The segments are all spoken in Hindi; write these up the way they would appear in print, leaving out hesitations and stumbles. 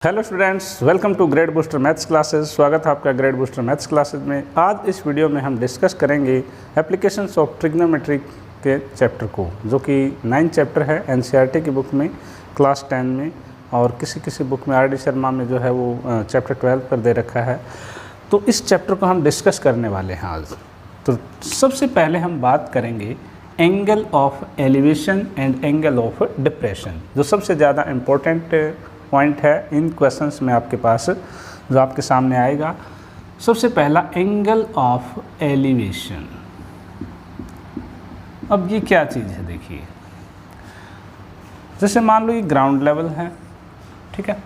Hello students, welcome to grade booster maths classes. स्वागत है आपका ग्रेड बूस्टर मैथ्स क्लासेस में। आज इस वीडियो में हम डिस्कस करेंगे एप्लीकेशंस ऑफ ट्रिग्नोमेट्री के चैप्टर को, जो कि 9 चैप्टर है एनसीईआरटी की बुक में, क्लास 10 में, और किसी किसी बुक में आर डी शर्मा में जो है वो चैप्टर 12 पर दे रखा है। तो इस चैप्टर को हम डिस्कस करने वाले हैं आज। तो सबसे पहले हम बात करेंगे angle of elevation and angle of depression, जो सबसे ज़्यादा इम्पोर्टेंट पॉइंट है इन क्वेश्चंस में आपके पास, जो आपके सामने आएगा। सबसे पहला एंगल ऑफ एलिवेशन। अब ये क्या चीज़ है, देखिए, जैसे मान लो ये ग्राउंड लेवल है, ठीक है,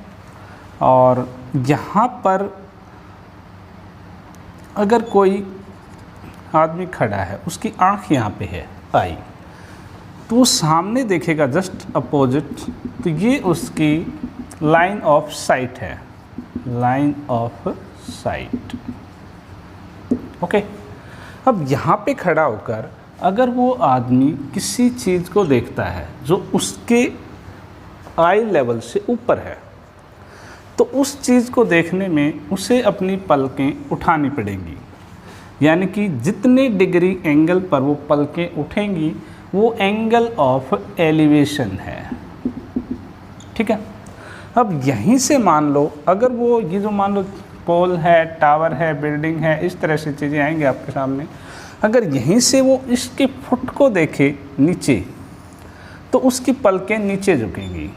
और यहाँ पर अगर कोई आदमी खड़ा है, उसकी आँख यहाँ पे है, आई, तो वो सामने देखेगा जस्ट अपोजिट, तो ये उसकी लाइन ऑफ साइट है, लाइन ऑफ साइट। ओके, अब यहाँ पे खड़ा होकर अगर वो आदमी किसी चीज़ को देखता है जो उसके आई लेवल से ऊपर है, तो उस चीज़ को देखने में उसे अपनी पलकें उठानी पड़ेंगी। यानी कि जितने डिग्री एंगल पर वो पलकें उठेंगी वो एंगल ऑफ एलिवेशन है, ठीक है। अब यहीं से मान लो, अगर वो ये जो मान लो पोल है, टावर है, बिल्डिंग है, इस तरह से चीज़ें आएंगी आपके सामने, अगर यहीं से वो इसके फुट को देखे नीचे, तो उसकी पलकें नीचे झुकेंगी,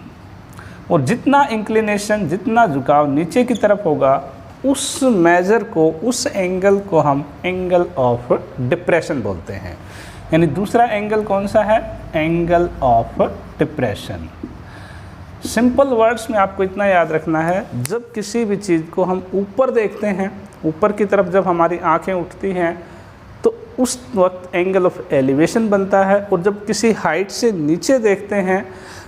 और जितना इंक्लिनेशन, जितना झुकाव नीचे की तरफ होगा, उस मेजर को, उस एंगल को हम एंगल ऑफ डिप्रेशन बोलते हैं। यानी दूसरा एंगल कौन सा है? Angle of depression. Simple words में आपको इतना याद रखना है, जब किसी भी चीज़ को हम ऊपर देखते हैं, ऊपर की तरफ जब हमारी आंखें उठती हैं, तो उस वक्त एंगल ऑफ एलिवेशन बनता है। और जब किसी हाइट से नीचे देखते हैं,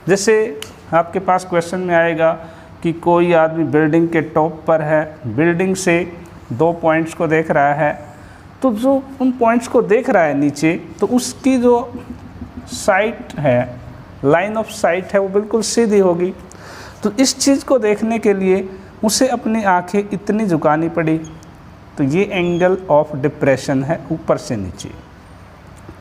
जैसे आपके पास क्वेश्चन में आएगा कि कोई आदमी बिल्डिंग के टॉप पर है, बिल्डिंग से 2 पॉइंट्स को देख रहा है, तो जो उन पॉइंट्स को देख रहा है नीचे, तो उसकी जो साइट है, लाइन ऑफ साइट है, वो बिल्कुल सीधी होगी। तो इस चीज़ को देखने के लिए उसे अपनी आंखें इतनी झुकानी पड़ी, तो ये एंगल ऑफ डिप्रेशन है, ऊपर से नीचे,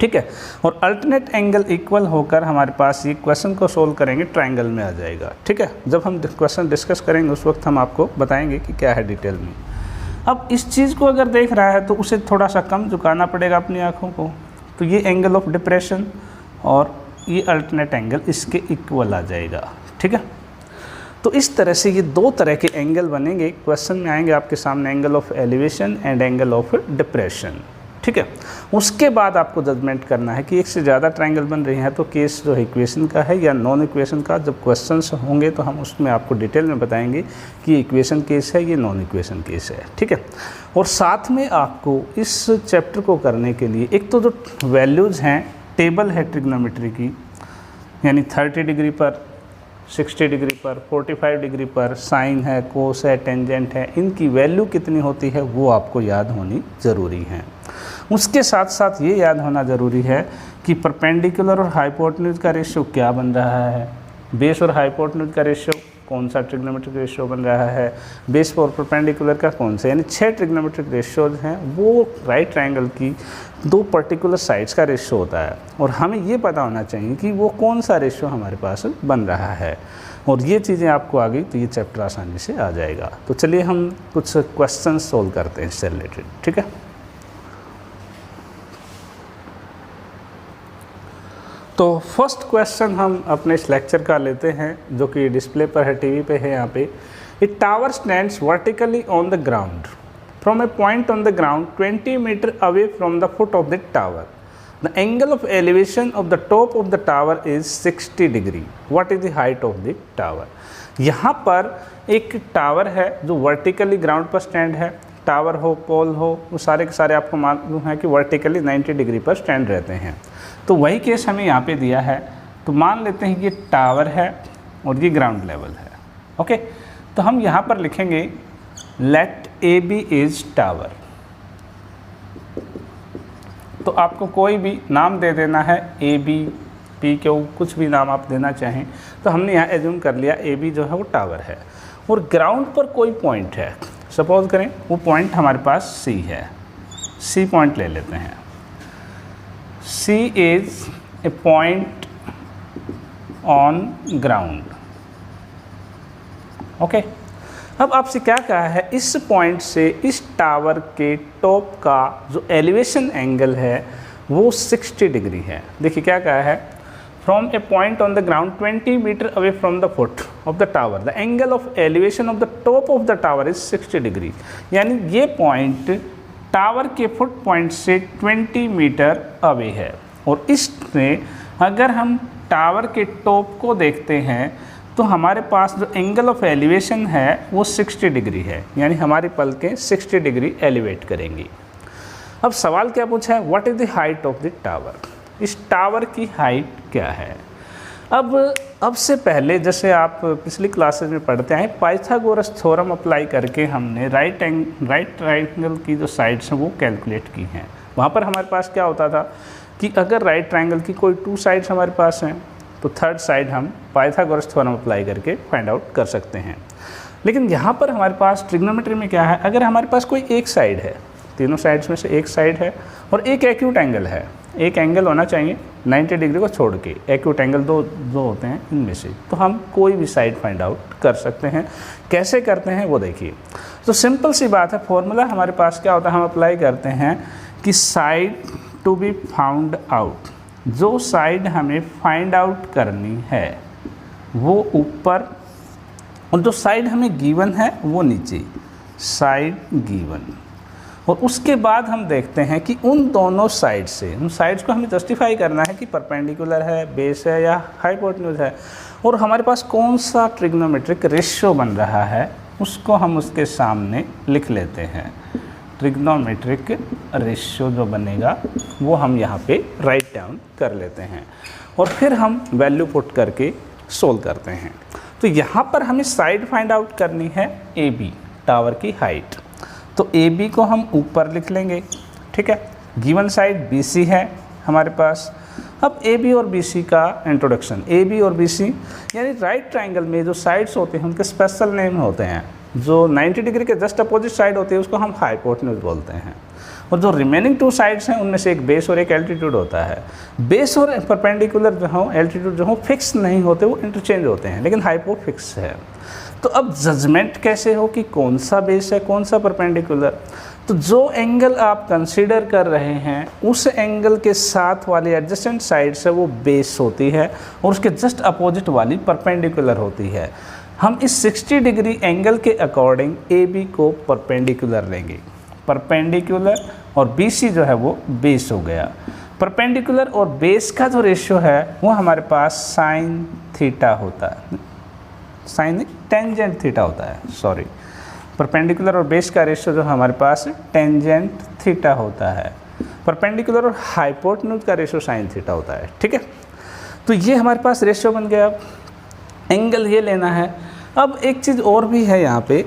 ठीक है। और अल्टरनेट एंगल इक्वल होकर हमारे पास ये क्वेश्चन को सोल्व करेंगे, ट्रायंगल में आ जाएगा, ठीक है। जब हम क्वेश्चन डिस्कस करेंगे उस वक्त हम आपको बताएंगे कि क्या है डिटेल में। अब इस चीज़ को अगर देख रहा है तो उसे थोड़ा सा कम झुकाना पड़ेगा अपनी आँखों को, तो ये एंगल ऑफ डिप्रेशन और ये अल्टरनेट एंगल इसके इक्वल आ जाएगा, ठीक है। तो इस तरह से ये 2 तरह के एंगल बनेंगे, क्वेश्चन में आएंगे आपके सामने, angle of elevation and angle of depression, ठीक है। उसके बाद आपको जजमेंट करना है कि एक से ज़्यादा ट्रायंगल बन रही हैं, तो केस जो है इक्वेशन का है या नॉन इक्वेशन का। जब क्वेश्चंस होंगे तो हम उसमें आपको डिटेल में बताएंगे कि ये इक्वेशन केस है, ये नॉन इक्वेशन केस है, ठीक है। और साथ में आपको इस चैप्टर को करने के लिए एक तो जो वैल्यूज़ हैं, टेबल है ट्रिग्नोमेट्री की, यानी 30 डिग्री पर, 60 डिग्री पर, 45 डिग्री पर, साइन है, कोस है, टेंजेंट है, इनकी वैल्यू कितनी होती है वो आपको याद होनी ज़रूरी है। उसके साथ साथ ये याद होना ज़रूरी है कि परपेंडिकुलर और हाइपोटेन्यूज का रेशियो क्या बन रहा है, बेस और हाइपोटेन्यूज का रेशियो कौन सा ट्रिग्नोमेट्रिक रेशियो बन रहा है, बेस और परपेंडिकुलर का कौन सा, यानी 6 ट्रिग्नोमेट्रिक रेशियोज हैं, वो राइट ट्रायंगल की 2 पर्टिकुलर साइड्स का रेशियो होता है। और हमें ये पता होना चाहिए कि वो कौन सा रेशियो हमारे पास बन रहा है, और ये चीज़ें आपको आ गई तो ये चैप्टर आसानी से आ जाएगा। तो चलिए हम कुछ क्वेश्चन सोल्व करते हैं इससे रिलेटेड, ठीक है। तो फर्स्ट क्वेश्चन हम अपने इस लेक्चर का लेते हैं, जो कि डिस्प्ले पर है, टीवी पे है यहाँ पे। A tower stands vertically on the ground from a point on the ground 20 metre away from the foot of the tower. The angle of elevation of the top of the tower is 60 degree. What is the height of the tower? यहाँ पर एक टावर है जो वर्टिकली ग्राउंड पर स्टैंड है। टावर हो, पोल हो, वो सारे के सारे आपको मालूम है कि वर्टिकली 90 डिग्री पर स्टैंड रहते हैं। तो वही केस हमें यहाँ पे दिया है। तो मान लेते हैं ये टावर है और ये ग्राउंड लेवल है, ओके। तो हम यहाँ पर लिखेंगे let A B is tower. तो आपको कोई भी नाम दे देना है, ए बी, पी क्यू, कुछ भी नाम आप देना चाहें। तो हमने यहाँ एज्यूम कर लिया ए बी जो है वो टावर है। और ग्राउंड पर कोई पॉइंट है, सपोज करें वो पॉइंट हमारे पास सी है, सी पॉइंट ले लेते हैं। C is a point on ground. Okay, अब आपसे क्या कहा है, इस पॉइंट से इस टावर के टॉप का जो एलिवेशन एंगल है वो 60 डिग्री है। देखिए क्या कहा है, from a point on the ground 20 metre away from the foot of the tower the angle of elevation of the top of the tower is 60 degree. यानी ये पॉइंट टावर के फुट पॉइंट से 20 मीटर अवे है, और इसमें अगर हम टावर के टॉप को देखते हैं तो हमारे पास जो एंगल ऑफ एलिवेशन है वो 60 डिग्री है, यानी हमारी पलकें 60 डिग्री एलिवेट करेंगी। अब सवाल क्या पूछा है, what is the height of the tower, इस टावर की हाइट क्या है। अब से पहले जैसे आप पिछली क्लासेज में पढ़ते हैं, पाइथागोरस थ्योरम अप्लाई करके हमने राइट ट्रायंगल की जो साइड्स हैं वो कैलकुलेट की हैं। वहाँ पर हमारे पास क्या होता था कि अगर राइट ट्रायंगल की कोई 2 साइड्स हमारे पास हैं तो थर्ड साइड हम पाइथागोरस थ्योरम अप्लाई करके फाइंड आउट कर सकते हैं। लेकिन यहाँ पर हमारे पास ट्रिग्नोमेट्री में क्या है, अगर हमारे पास कोई एक साइड है, तीनों साइड्स में से एक साइड है और एक एक्यूट एंगल है, एक एंगल होना चाहिए 90 डिग्री को छोड़ के, एक्यूट एंगल दो होते हैं इनमें से, तो हम कोई भी साइड फाइंड आउट कर सकते हैं। कैसे करते हैं वो देखिए। तो सिंपल सी बात है, फॉर्मूला हमारे पास क्या होता है, हम अप्लाई करते हैं कि side to be found out, जो साइड हमें फाइंड आउट करनी है वो ऊपर और जो साइड हमें गिवन है वो नीचे, साइड गिवन। और उसके बाद हम देखते हैं कि उन दोनों साइड से, उन साइड्स को हमें जस्टिफाई करना है कि परपेंडिकुलर है, बेस है या हाइपोटेन्यूज है, और हमारे पास कौन सा ट्रिग्नोमेट्रिक रेशियो बन रहा है उसको हम उसके सामने लिख लेते हैं। ट्रिग्नोमेट्रिक रेशियो जो बनेगा वो हम यहाँ पे राइट डाउन कर लेते हैं और फिर हम वैल्यू पुट करके सोल्व करते हैं। तो यहाँ पर हमें साइड फाइंड आउट करनी है ए बी, टावर की हाइट। तो ए बी को हम ऊपर लिख लेंगे, ठीक है। गिवन साइड बी सी है हमारे पास। अब ए बी और बी सी का इंट्रोडक्शन, ए बी और बी सी यानी राइट ट्राइंगल में जो साइड्स होते हैं उनके स्पेशल नेम होते हैं। जो 90 डिग्री के जस्ट अपोजिट साइड होती है उसको हम हाइपोटेन्यूज बोलते हैं, और जो रिमेनिंग 2 साइड्स हैं उनमें से एक बेस और एक एल्टीट्यूड होता है। बेस और परपेंडिकुलर जो हो, एल्टीट्यूड जो हो, फिक्स नहीं होते, वो इंटरचेंज होते हैं, लेकिन हाइपो फिक्स है। तो अब जजमेंट कैसे हो कि कौन सा बेस है कौन सा परपेंडिकुलर। तो जो एंगल आप कंसीडर कर रहे हैं उस एंगल के साथ वाली एडजेसेंट साइड से वो बेस होती है और उसके जस्ट अपोजिट वाली परपेंडिकुलर होती है। हम इस 60 डिग्री एंगल के अकॉर्डिंग ए बी को परपेंडिकुलर लेंगे, परपेंडिकुलर, और बी सी जो है वो बेस हो गया। परपेंडिकुलर और बेस का जो रेशियो है वो हमारे पास साइन थीटा होता है, साइन टेंजेंट थीटा होता है, सॉरी। परपेंडिकुलर और बेस का रेशियो जो हमारे पास टेंजेंट थीटा होता है। परपेंडिकुलर और हाइपोटेन्यूज का रेशियो साइन थीटा होता है, ठीक है। तो ये हमारे पास रेशियो बन गया। अब एंगल ये लेना है। अब एक चीज़ और भी है यहाँ पे,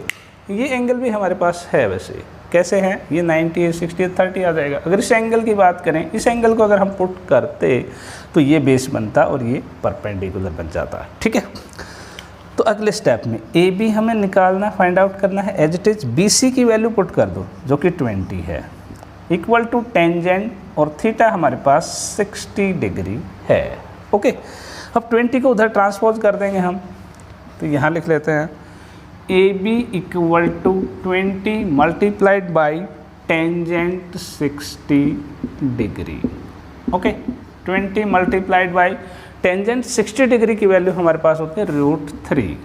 ये एंगल भी हमारे पास है। वैसे कैसे है, ये 90, 60, 30 आ जाएगा। अगर इस एंगल की बात करें, इस एंगल को अगर हम पुट करते तो ये बेस बनता और ये परपेंडिकुलर बन जाता, ठीक है। तो अगले स्टेप में ए बी हमें निकालना, फाइंड आउट करना है। As it is B C की वैल्यू पुट कर दो जो कि 20 है, इक्वल टू टेंजेंट, और थीटा हमारे पास 60 डिग्री है, ओके। अब 20 को उधर ट्रांसपोज कर देंगे हम, तो यहाँ लिख लेते हैं A B equal to 20 multiplied by tangent 60 degree, okay. 20 multiplied by tangent 60 degree की वैल्यू हमारे पास होती है √3।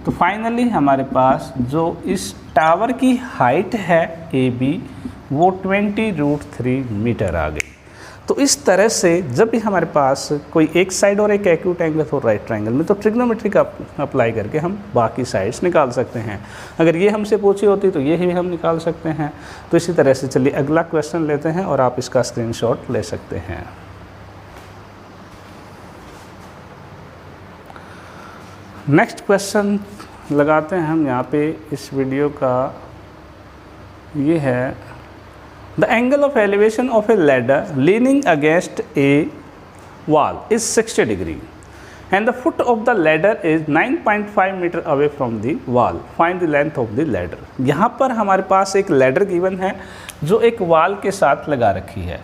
तो फाइनली हमारे पास जो इस टावर की हाइट है ए बी वो 20√3 मीटर आ गई। तो इस तरह से जब भी हमारे पास कोई एक साइड और एक एक्यूट एंगल हो राइट ट्रायंगल में, तो ट्रिग्नोमेट्री का अप्लाई करके हम बाकी साइड्स निकाल सकते हैं। अगर ये हमसे पूछी होती तो ये ही हम निकाल सकते हैं। तो इसी तरह से चलिए अगला क्वेश्चन लेते हैं और आप इसका स्क्रीनशॉट ले सकते हैं। नेक्स्ट क्वेश्चन लगाते हैं हम यहाँ पे इस वीडियो का। ये है the angle of elevation of a ladder leaning against a wall is 60 degree and the foot of the ladder is 9.5 metre away from the wall, find the length of the ladder. यहाँ पर हमारे पास एक लैडर गिवन है जो एक वॉल के साथ लगा रखी है।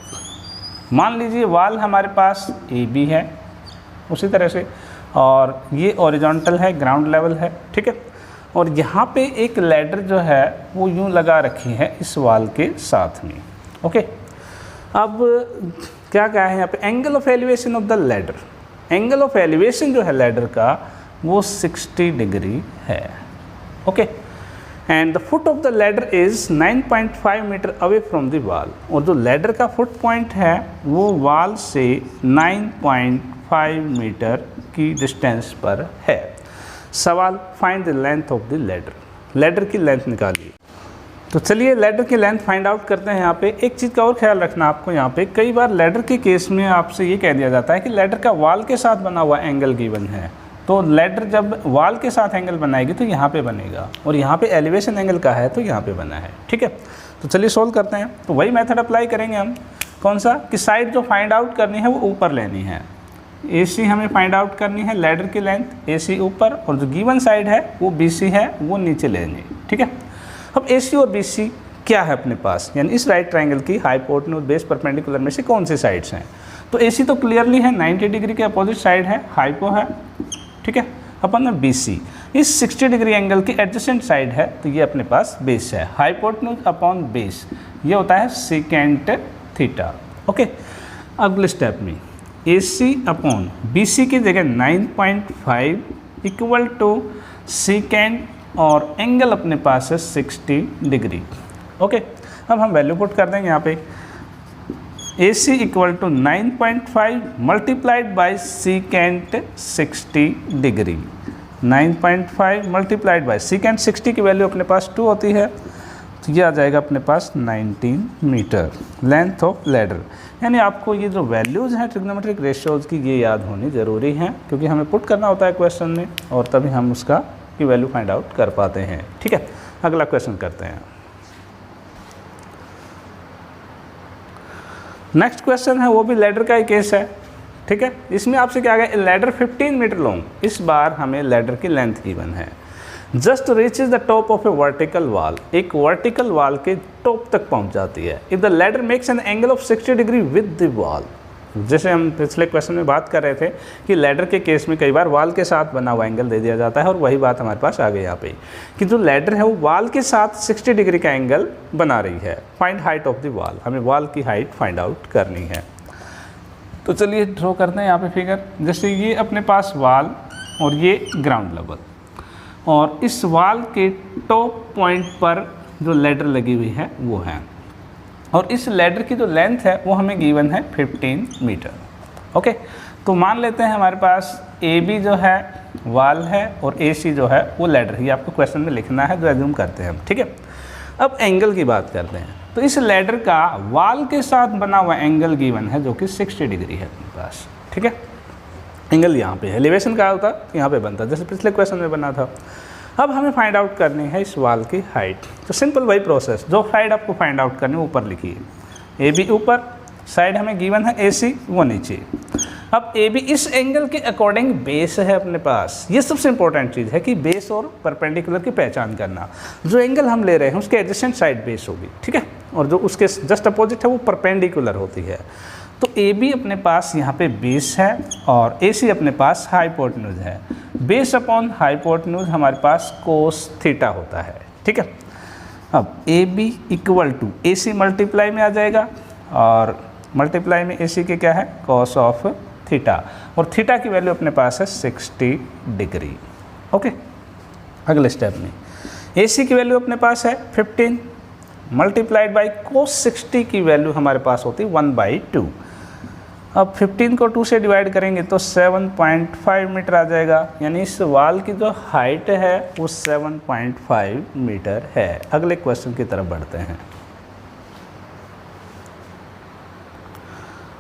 मान लीजिए वॉल हमारे पास ए बी है उसी तरह से, और ये हॉरिजॉन्टल है, ग्राउंड लेवल है, ठीक है। और यहाँ पे एक लैडर जो है वो यूँ लगा रखी है इस वॉल के साथ में, ओके। अब क्या कहा है यहाँ पे, angle of elevation of the ladder. Angle of elevation जो है लैडर का वो 60 डिग्री है, okay. And the foot of the ladder is 9.5 metre away from the wall. और जो लैडर का फुट पॉइंट है वो वॉल से 9.5 मीटर की डिस्टेंस पर है। सवाल, find the length of the ladder. Ladder की लेंथ निकालिए। तो चलिए लैडर की लेंथ फाइंड आउट करते हैं। यहाँ पे एक चीज़ का और ख्याल रखना आपको, यहाँ पे कई बार लैडर के केस में आपसे ये कह दिया जाता है कि लैडर का वॉल के साथ बना हुआ एंगल गिवन है, तो लैडर जब वॉल के साथ एंगल बनाएगी तो यहाँ पे बनेगा, और यहाँ पे एलिवेशन एंगल का है तो यहाँ पे बना है, ठीक है। तो चलिए सोल्व करते हैं। तो वही मेथड अप्लाई करेंगे हम, कौन सा, कि साइड जो फाइंड आउट करनी है वो ऊपर लेनी है। AC हमें फाइंड आउट करनी है, लैडर की लेंथ AC ऊपर, और जो गिवन साइड है वो BC है वो नीचे लेंगे, ठीक है। अब AC और BC क्या है अपने पास, यानी इस राइट ट्रायंगल की हाइपोटेन्यूज बेस परपेंडिकुलर में से कौन सी साइड्स हैं। तो AC तो क्लियरली है 90 डिग्री के अपोजिट साइड है, हाइपो है, ठीक है। अपन BC इस 60 डिग्री एंगल की एडजेसेंट साइड है, तो ये अपने पास बेस है। हाइपोटेन्यूज अपॉन बेस ये होता है सेकेंट थीटा, ओके। अगले स्टेप में AC अपॉन BC की जगह 9.5 इक्वल टू सेकेंड, और एंगल अपने पास है 60 डिग्री, ओके। अब हम वैल्यू पुट कर देंगे यहाँ पे, AC equal to 9.5 multiplied by secant 60 degree. 9.5 multiplied by secant 60 की वैल्यू अपने पास 2 होती है, तो ये आ जाएगा अपने पास 19 मीटर लेंथ ऑफ लैडर। यानी आपको ये जो वैल्यूज़ हैं ट्रिग्नोमेट्रिक रेशियोज़ की ये याद होनी ज़रूरी है, क्योंकि हमें पुट करना होता है क्वेश्चन में, और तभी हम उसका की वैल्यू फाइंड आउट कर पाते हैं, ठीक है। अगला क्वेश्चन करते हैं। नेक्स्ट क्वेश्चन है वो भी लैडर का ही केस है, ठीक है। इसमें आपसे क्या गया, लैडर 15 मीटर लॉन्ग। इस बार हमें लैडर की लेंथ गिवन है। Just reaches the top of A vertical wall, एक वर्टिकल वॉल के टॉप तक पहुंच जाती है। If the ladder makes an angle of 60 degree with the wall, जैसे हम पिछले क्वेश्चन में बात कर रहे थे कि लैडर के केस में कई बार वॉल के साथ बना हुआ एंगल दे दिया जाता है, और वही बात हमारे पास आ गई यहाँ पे कि जो लैडर है वो वॉल के साथ 60 डिग्री का एंगल बना रही है। Find height of the wall, हमें वॉल की हाइट फाइंड आउट करनी है। तो चलिए ड्रॉ करते हैं यहाँ पे फिगर। जैसे ये अपने पास वॉल और ये ग्राउंड लेवल, और इस वॉल के टॉप पॉइंट पर जो लैडर लगी हुई है वो है, और इस लैडर की जो लेंथ है वो हमें गिवन है 15 मीटर, ओके। तो मान लेते हैं हमारे पास AB जो है वॉल है और AC जो है वो लैडर, ये आपको क्वेश्चन में लिखना है, जो एज्यूम करते हैं हम, ठीक है। अब एंगल की बात करते हैं। तो इस लैडर का वॉल के साथ बना हुआ एंगल गिवन है जो कि 60 डिग्री है अपने पास, ठीक है। एंगल यहाँ पे है, एलिवेशन का होता यहाँ पे बनता जैसे पिछले क्वेश्चन में बना था। अब हमें फाइंड आउट करनी है इस वॉल की हाइट। तो सिंपल वही प्रोसेस, जो साइड आपको फाइंड आउट करनी है ऊपर लिखिए। AB ऊपर, साइड हमें गिवन है AC वो नीचे। अब AB इस एंगल के अकॉर्डिंग बेस है अपने पास। ये सबसे इंपॉर्टेंट चीज़ है कि बेस और परपेंडिकुलर की पहचान करना। जो एंगल हम ले रहे हैं उसके एडजेसेंट साइड बेस होगी, ठीक है, और जो उसके जस्ट अपोजिट है वो परपेंडिकुलर होती है। तो AB अपने पास यहाँ पे बेस है और AC अपने पास हाइपोटेन्यूज है। बेस अपॉन हाइपोटेन्यूज हमारे पास कोस थीटा होता है, ठीक है। अब AB equal to AC multiply में आ जाएगा, और मल्टीप्लाई में AC के क्या है, कॉस ऑफ थीटा, और थीटा की वैल्यू अपने पास है 60 डिग्री, ओके। अगले स्टेप में AC की वैल्यू अपने पास है 15 मल्टीप्लाइड बाई कोस 60 की वैल्यू हमारे पास होती है 1/2। अब 15 को 2 से डिवाइड करेंगे तो 7.5 मीटर आ जाएगा, यानी इस वॉल की जो हाइट है वो 7.5 मीटर है। अगले क्वेश्चन की तरफ बढ़ते हैं।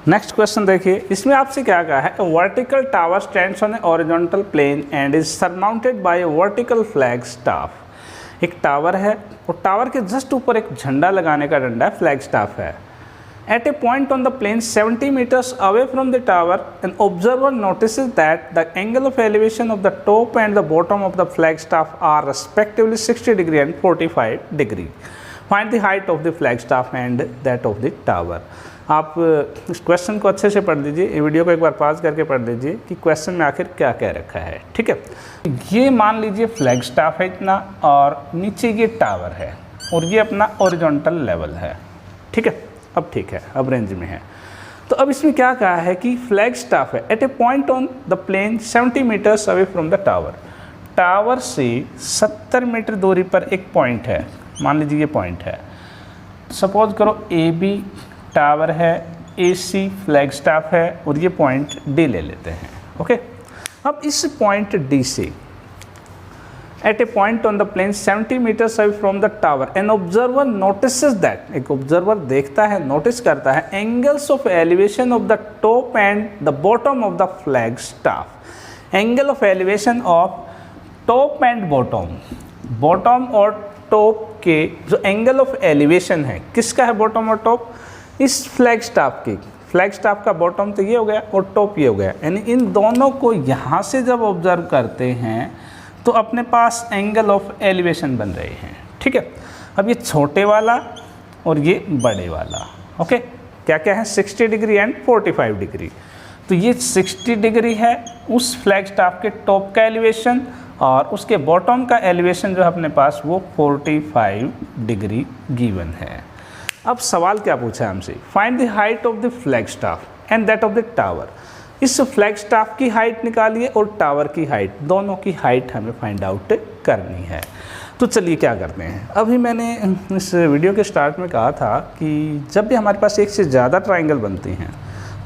नेक्स्ट क्वेश्चन देखिए, इसमें आपसे क्या कहा है, vertical tower stands on a horizontal plane and is surmounted by a vertical flag staff. एक टावर है और टावर के जस्ट ऊपर एक झंडा लगाने का डंडा फ्लैग स्टाफ है। At a point on the plane 70 meters away from the tower, an observer notices that the angle of elevation of the top and the bottom of the flagstaff are respectively 60 degree and 45 degree. Find the height of the flagstaff and that of the tower. आप इस क्वेश्चन को अच्छे से पढ़ लीजिए, ये वीडियो को एक बार पॉज करके पढ़ लीजिए कि क्वेश्चन में आखिर क्या कह रखा है। ठीक है, ये मान लीजिए फ्लैगस्टाफ है इतना और नीचे ये टावर है और ये अपना ओरिजेंटल लेवल है। ठीक है, अब ठीक है, अब रेंज में है। तो अब इसमें क्या कहा है कि फ्लैग स्टाफ है at a point on the plane 70 metres away from the tower. Tower से 70 मीटर दूरी पर एक पॉइंट है, मान लीजिए ये पॉइंट है। सपोज करो ए बी टावर है, ए सी फ्लैग स्टाफ है और ये पॉइंट डी ले लेते हैं। ओके, अब इस पॉइंट डी से at a point on the plane 70 meters away from the tower, an observer notices that, एक ऑब्जर्वर देखता है, नोटिस करता है angles of elevation of the top and the bottom of the flag staff। angle of elevation of top and bottom और top के जो angle of elevation है, किसका है bottom और top? इस flag staff की। फ्लैग स्टाफ का बॉटम तो ये हो गया और टॉप ये हो गया, यानी इन दोनों को यहाँ से जब ऑब्जर्व करते हैं तो अपने पास एंगल ऑफ एलिवेशन बन रहे हैं। ठीक है, अब ये छोटे वाला और ये बड़े वाला। ओके, क्या क्या है? 60 डिग्री एंड 45 डिग्री। तो ये 60 डिग्री है उस फ्लैग स्टाफ के टॉप का एलिवेशन और उसके बॉटम का एलिवेशन जो है अपने पास वो 45 डिग्री गिवन है। अब सवाल क्या पूछा है हमसे? Find the height of the flag staff and that of the tower. इस फ्लैग स्टाफ की हाइट निकालिए और टावर की हाइट, दोनों की हाइट हमें फाइंड आउट करनी है। तो चलिए क्या करते हैं। अभी मैंने इस वीडियो के स्टार्ट में कहा था कि जब भी हमारे पास एक से ज़्यादा ट्राइंगल बनते हैं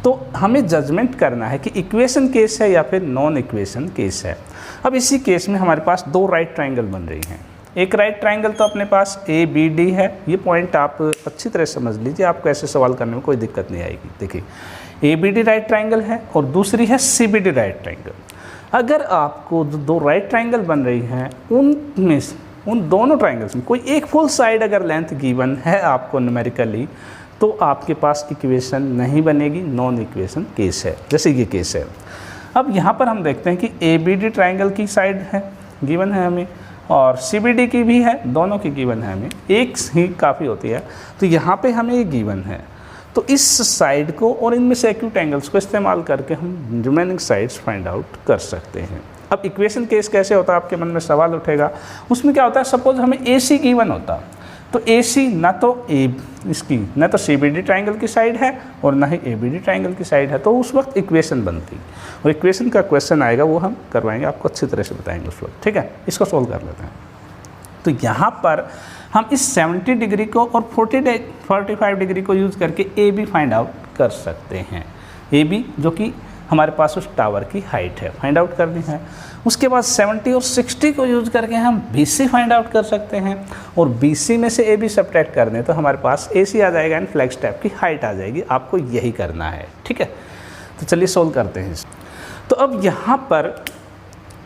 तो हमें जजमेंट करना है कि इक्वेशन केस है या फिर नॉन इक्वेशन केस है। अब इसी केस में हमारे पास दो राइट ट्राइंगल बन रही हैं। एक राइट ट्राइंगल तो अपने पास ए बी डी है, ये पॉइंट आप अच्छी तरह समझ लीजिए, आपको ऐसे सवाल करने में कोई दिक्कत नहीं आएगी। देखिए A B D right triangle है और दूसरी है C B D right triangle. अगर आपको दो राइट ट्राइंगल बन रही हैं उनमें से उन दोनों ट्राइंगल्स में कोई एक फुल साइड अगर लेंथ गिवन है आपको न्यूमेरिकली, तो आपके पास इक्वेशन नहीं बनेगी, नॉन इक्वेशन केस है, जैसे ये केस है। अब यहाँ पर हम देखते हैं कि ए बी डी ट्राइंगल की साइड है गिवन है हमें और सी बी डी की भी है, दोनों की गिवन है हमें, एक ही काफ़ी होती है। तो यहाँ पे हमें ये गिवन है, तो इस साइड को और इनमें से एक्यूट एंगल्स को इस्तेमाल करके हम रिमेनिंग साइड्स फाइंड आउट कर सकते हैं। अब इक्वेशन केस कैसे होता है, आपके मन में सवाल उठेगा। उसमें क्या होता है, सपोज हमें ए सी गिवन होता तो ए सी ना तो इसकी ना तो सी बी डी ट्राइंगल की साइड है और ना ही ए बी डी ट्राइंगल की साइड है, तो उस वक्त इक्वेशन बनती और इक्वेशन का क्वेश्चन आएगा वो हम करवाएंगे, आपको अच्छी तरह से बताएंगे उस वक्त। ठीक है, इसको सोल्व कर लेते हैं। तो यहाँ पर हम इस 70 डिग्री को और 45 डिग्री को यूज़ करके ए बी फाइंड आउट कर सकते हैं। ए बी जो कि हमारे पास उस टावर की हाइट है, फाइंड आउट करनी है। उसके बाद 70 और 60 को यूज़ करके हम बी सी फाइंड आउट कर सकते हैं और बी सी में से ए बी सब्ट्रैक्ट कर दें तो हमारे पास ए सी आ जाएगा एंड फ्लैग स्टैप की हाइट आ जाएगी। आपको यही करना है। ठीक है, तो चलिए सोल्व करते हैं। तो अब यहाँ पर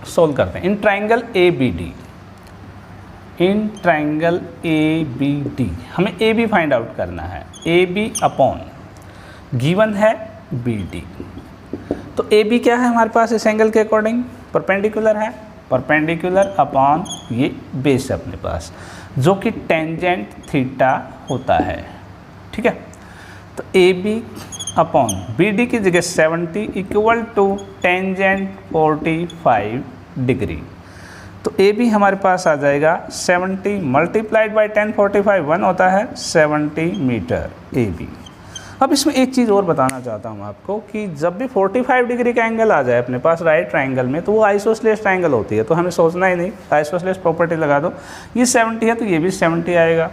सोल्व करते हैं in triangle A B D. In triangle A B D हमें ए बी फाइंड आउट करना है। ए बी अपॉन गिवन है बी डी। तो ए बी क्या है हमारे पास इस एंगल के अकॉर्डिंग? परपेंडिकुलर है, परपेंडिकुलर अपॉन ये बेस है अपने पास जो कि टेंजेंट थीटा होता है। ठीक है, तो A B upon B D की जगह 70 इक्वल टू टेंजेंट 45 डिग्री। तो ए बी हमारे पास आ जाएगा 70 मल्टीप्लाइड बाई 10 45 1 होता है 70 मीटर ए बी। अब इसमें एक चीज़ और बताना चाहता हूँ आपको कि जब भी 45 डिग्री का एंगल आ जाए अपने पास राइट ट्राइंगल में तो वो आइसोसेलेस ट्राइंगल होती है, तो हमें सोचना ही नहीं, आइसोसेलेस प्रॉपर्टी लगा दो। ये 70 है तो ये भी 70 आएगा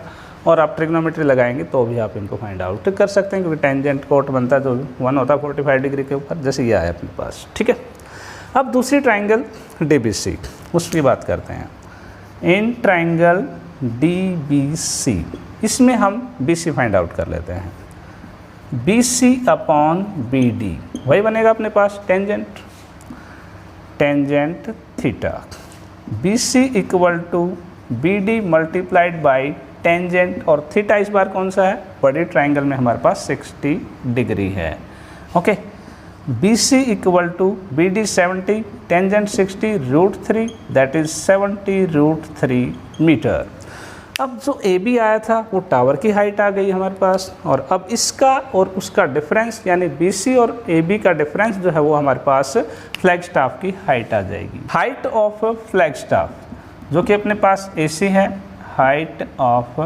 और आप ट्रिग्नोमेट्री लगाएंगे तो भी आप इनको फाइंड आउट कर सकते हैं क्योंकि टेंजेंट कोट बनता है जो 1 होता है 45 डिग्री के ऊपर, जैसे ये आया अपने पास। ठीक है, अब दूसरी ट्राइंगल डी बी सी, उसकी बात करते हैं। In triangle D B C इसमें हम बी सी फाइंड आउट कर लेते हैं। B C upon B D वही बनेगा अपने पास tangent theta. B C equal to B D multiplied by tangent और थीटा इस बार कौन सा है, बड़े ट्राइंगल में हमारे पास 60 डिग्री है। ओके, BC इक्वल टू BD 70, tangent 60, √3 that is 70 √3 metre. अब जो AB आया था वो टावर की हाइट आ गई हमारे पास, और अब इसका और उसका डिफरेंस यानी BC और AB का डिफरेंस जो है वो हमारे पास फ्लैग स्टाफ की हाइट आ जाएगी। हाइट ऑफ फ्लैग स्टाफ जो कि अपने पास AC है, height of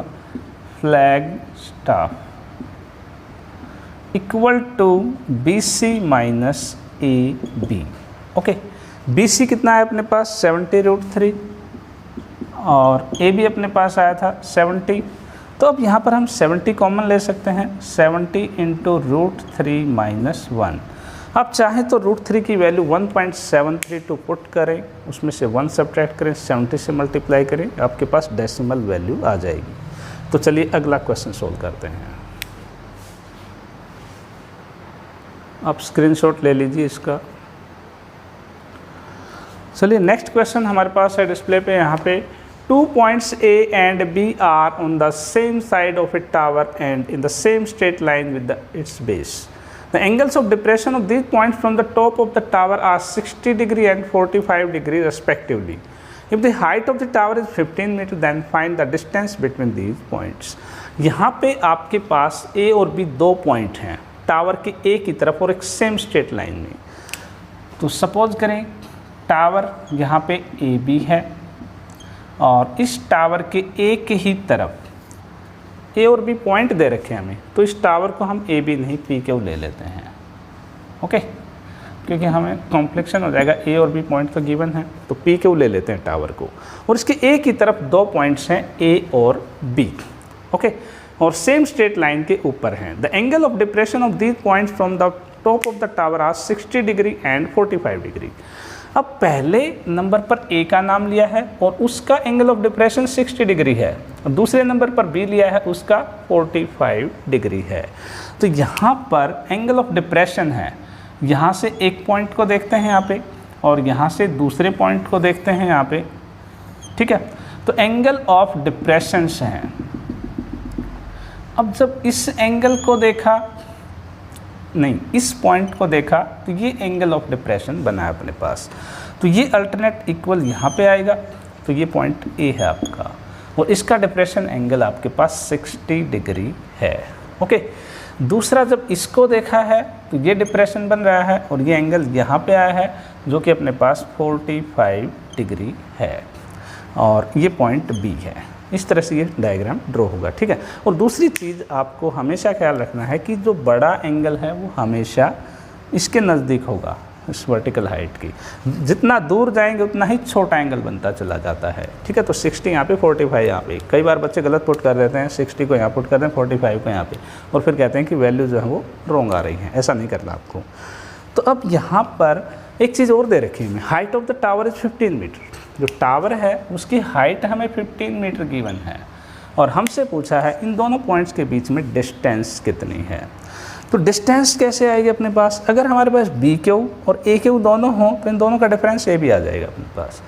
flag staff equal to BC minus AB। Okay, BC कितना है अपने पास 70 √3 और AB अपने पास आया था 70। तो अब यहाँ पर हम 70 कॉमन ले सकते हैं, 70 इंटू √3 माइनस 1। आप चाहें तो √3 की वैल्यू 1.732 पुट करें, उसमें से 1 सब्ट्रैक्ट करें, 70 से मल्टीप्लाई करें, आपके पास डेसिमल वैल्यू आ जाएगी। तो चलिए अगला क्वेश्चन सोल्व करते हैं। आप स्क्रीनशॉट ले लीजिए इसका। चलिए नेक्स्ट क्वेश्चन हमारे पास है डिस्प्ले पे। यहाँ पे 2 points A and B are on the same side of a tower and in the same straight line with its base. The angles of depression of these points from the top of the tower are 60 degree and 45 degree respectively. If the height of the tower is 15 meter, then find the distance between these points. यहाँ पे आपके पास A और B दो पॉइंट हैं टावर के A की तरफ और एक सेम स्ट्रेट लाइन में। तो सपोज करें टावर यहाँ पे AB है और इस टावर के एक ही तरफ A और B पॉइंट दे रखे हैं हमें, तो इस टावर को हम AB नहीं PQ ले लेते हैं। ओके, क्योंकि हमें कॉम्प्लेक्शन हो जाएगा, A और B पॉइंट तो गिवन है, तो PQ ले लेते हैं टावर को। और इसके एक ही तरफ दो पॉइंट्स हैं A और B। ओके, और सेम स्ट्रेट लाइन के ऊपर हैं। The angle of depression of these points from the top of the tower are 60 degree and 45 degree. अब पहले नंबर पर A का नाम लिया है और उसका एंगल ऑफ डिप्रेशन 60 डिग्री है, और दूसरे नंबर पर B लिया है, उसका 45 डिग्री है। तो यहाँ पर एंगल ऑफ डिप्रेशन है, यहाँ से एक पॉइंट को देखते हैं यहाँ पे और यहाँ से दूसरे पॉइंट को देखते हैं यहाँ पे, ठीक है। तो एंगल ऑफ डिप्रेशन हैं। अब जब इस एंगल को देखा, नहीं इस पॉइंट को देखा, तो ये एंगल ऑफ डिप्रेशन बना है अपने पास। तो ये अल्टरनेट इक्वल यहाँ पे आएगा, तो ये पॉइंट A है आपका, और इसका डिप्रेशन एंगल आपके पास 60 डिग्री है। ओके, दूसरा जब इसको देखा है तो ये डिप्रेशन बन रहा है और ये एंगल यहाँ पे आया है जो कि अपने पास 45 डिग्री है, और ये पॉइंट B है। इस तरह से ये डायग्राम ड्रॉ होगा, ठीक है। और दूसरी चीज़ आपको हमेशा ख्याल रखना है कि जो बड़ा एंगल है वो हमेशा इसके नज़दीक होगा, इस वर्टिकल हाइट की। जितना दूर जाएंगे उतना ही छोटा एंगल बनता चला जाता है, ठीक है। तो 60 यहाँ पे, 45 यहाँ पे। कई बार बच्चे गलत पुट कर देते हैं, 60 को यहाँ पुट करते हैं, 45 को यहाँ पे, और फिर कहते हैं कि वैल्यू जो है वो रॉन्ग आ रही है। ऐसा नहीं करना आपको। तो अब यहाँ पर एक चीज़ और दे रखी है, height of the tower is 15 metre. जो टावर है उसकी हाइट हमें 15 मीटर गिवन है, और हमसे पूछा है इन दोनों पॉइंट्स के बीच में डिस्टेंस कितनी है। तो डिस्टेंस कैसे आएगी अपने पास, अगर हमारे पास BQ और AQ दोनों हों तो इन दोनों का डिफरेंस A भी आ जाएगा अपने पास।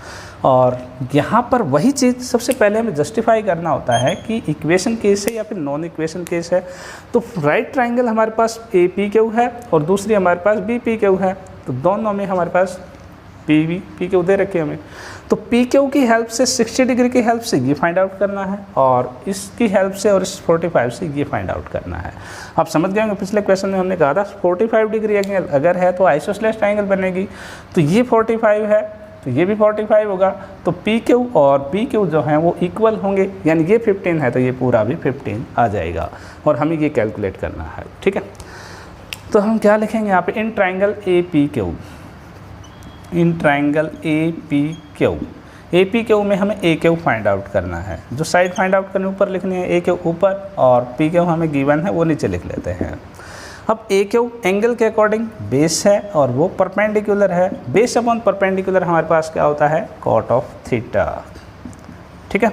और यहाँ पर वही चीज़ सबसे पहले हमें जस्टिफाई करना होता है कि इक्वेशन केस है या फिर नॉन इक्वेशन केस है। तो राइट ट्राइंगल हमारे पास APQ है और दूसरी हमारे पास BPQ है, तो दोनों में हमारे पास PQ दे रखे हमें। तो PQ की हेल्प से 60 डिग्री की हेल्प से ये फाइंड आउट करना है, और इसकी हेल्प से और इस 45 से ये फाइंड आउट करना है। आप समझ गए होंगे, पिछले क्वेश्चन में हमने कहा था 45 डिग्री एंगल अगर है तो आइसोसेलेस ट्राइंगल बनेगी। तो ये 45 है तो ये भी 45 होगा, तो PQ और PQ जो हैं वो इक्वल होंगे, यानी ये 15 है तो ये पूरा भी 15 आ जाएगा, और हमें ये कैलकुलेट करना है, ठीक है। तो हम क्या लिखेंगे यहाँ पे, in triangle APQ, in triangle APQ में हमें AQ फाइंड आउट करना है। जो साइड फाइंड आउट करने ऊपर लिखनी है, AQ ऊपर और PQ हमें गिवन है वो नीचे लिख लेते हैं। अब AQ एंगल के अकॉर्डिंग बेस है और वो परपेंडिकुलर है। बेस अपॉन परपेंडिकुलर हमारे पास क्या होता है, कॉट ऑफ थीटा, ठीक है।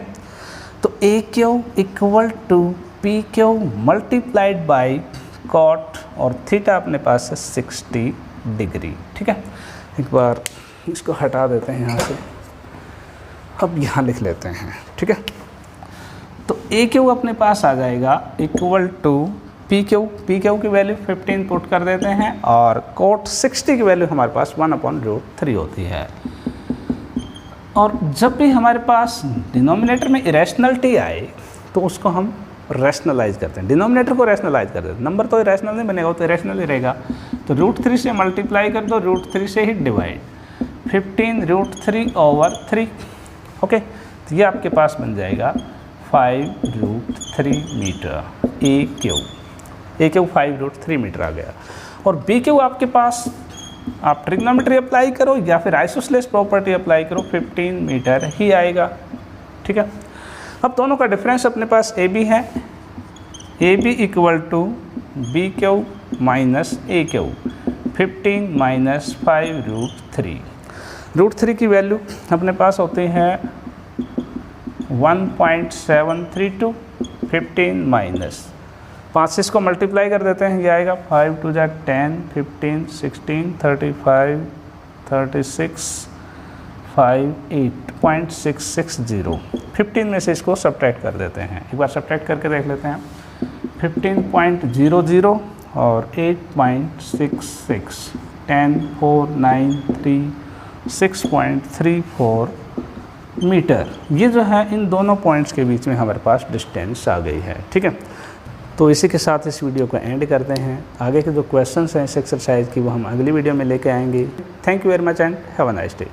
तो AQ equal to PQ multiplied by cot, और थीटा अपने पास है 60 डिग्री, ठीक है। एक बार इसको हटा देते हैं यहाँ से, अब यहाँ लिख लेते हैं, ठीक है। तो ए क्यू अपने पास आ जाएगा इक्वल टू पी क्यू की वैल्यू 15 पुट कर देते हैं और कोट 60 की वैल्यू हमारे पास 1/√3 होती है। और जब भी हमारे पास डिनोमिनेटर में इरेशनलिटी आए तो उसको हम रैशनलाइज करते हैं, डिनोमिनेटर को रैशनलाइज कर देते हैं। नंबर तो इरेशनल नहीं बनेगा, वो तो इरेशनल ही रहेगा। तो √3 से मल्टीप्लाई कर दो, √3 से ही डिवाइड, 15√3/3। ओके, तो ये आपके पास बन जाएगा 5√3 मीटर ए क्यू 5√3 मीटर आ गया। और बी क्यू आपके पास आप ट्रिग्नोमेट्री अप्लाई करो या फिर आइसोसेलेस प्रॉपर्टी अप्लाई करो, 15 मीटर ही आएगा। ठीक है, अब दोनों का डिफरेंस अपने पास ए बी है, A B equal to B Q minus A Q, 15 minus 5√3। √3 की वैल्यू अपने पास होती है 1.732, 15 माइनस 5 से इसको मल्टीप्लाई कर देते हैं, ये आएगा 5 2 जा 10, 15, 16, 35, 36, 5, 8.660। 15 में से इसको सब्ट्रैक्ट कर देते हैं, एक बार सब्ट्रैक्ट करके देख लेते हैं। 15.00 और 8.66, 10, 4, 9, 3, 6.34 मीटर। ये जो है इन दोनों पॉइंट्स के बीच में हमारे पास डिस्टेंस आ गई है। ठीक है, तो इसी के साथ इस वीडियो को एंड करते हैं। आगे के जो क्वेश्चंस हैं इस एक्सरसाइज की वो हम अगली वीडियो में लेके आएंगे। Thank you very much and have a nice day.